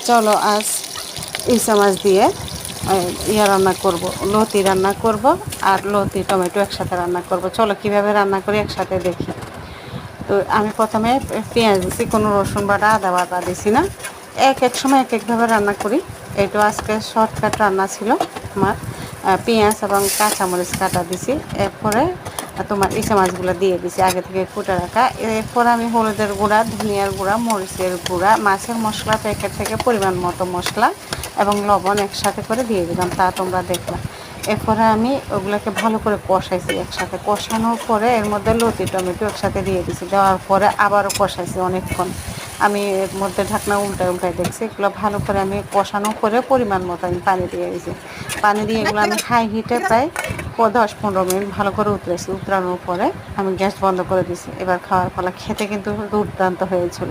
চলো আজ ইলিশ মাছ দিয়ে ইয়া রান্না করব, লতি রান্না করব আর লতি টমেটো একসাথে রান্না করব। চলো কীভাবে রান্না করি একসাথে দেখি। তো আমি প্রথমে পেঁয়াজ দিছি, কোনো রসুন বাটা আদা বাটা দিছি না। এক এক সময় এক একভাবে রান্না করি। এটা আজকে শর্টকাট রান্না ছিল আমার। পেঁয়াজ এবং কাঁচামরিচ কাটা দিছি, এরপরে তোমার ইসা মাছগুলো দিয়ে দিছি আগে থেকে কুটে রাখা। এরপর আমি হলুদের গুঁড়া, ধনিয়ার গুঁড়া, মরিচের গুঁড়া, মাছের মশলা প্যাকেট থেকে পরিমাণ মতো মশলা এবং লবণ একসাথে করে দিয়ে দিলাম, তা তোমরা দেখলাম। এরপরে আমি ওগুলোকে ভালো করে কষাইছি, একসাথে কষানোর পরে এর মধ্যে লতি টমেটো একসাথে দিয়ে দিছি। দেওয়ার পরে আবারও কষাইছি অনেকক্ষণ। আমি এর মধ্যে ঢাকনা উল্টায় দেখছি। এগুলো ভালো করে আমি কষানোর পরে পরিমাণ মতো আমি পানি দিয়ে দিয়েছি। পানি দিয়ে এগুলো আমি হাই হিটে প্রায় 10-15 মিনিট ভালো করে উতরানোর পরে আমি গ্যাস বন্ধ করে দিয়েছি। এবার খাওয়ার ফলে খেতে কিন্তু দুর্দান্ত হয়েছিল।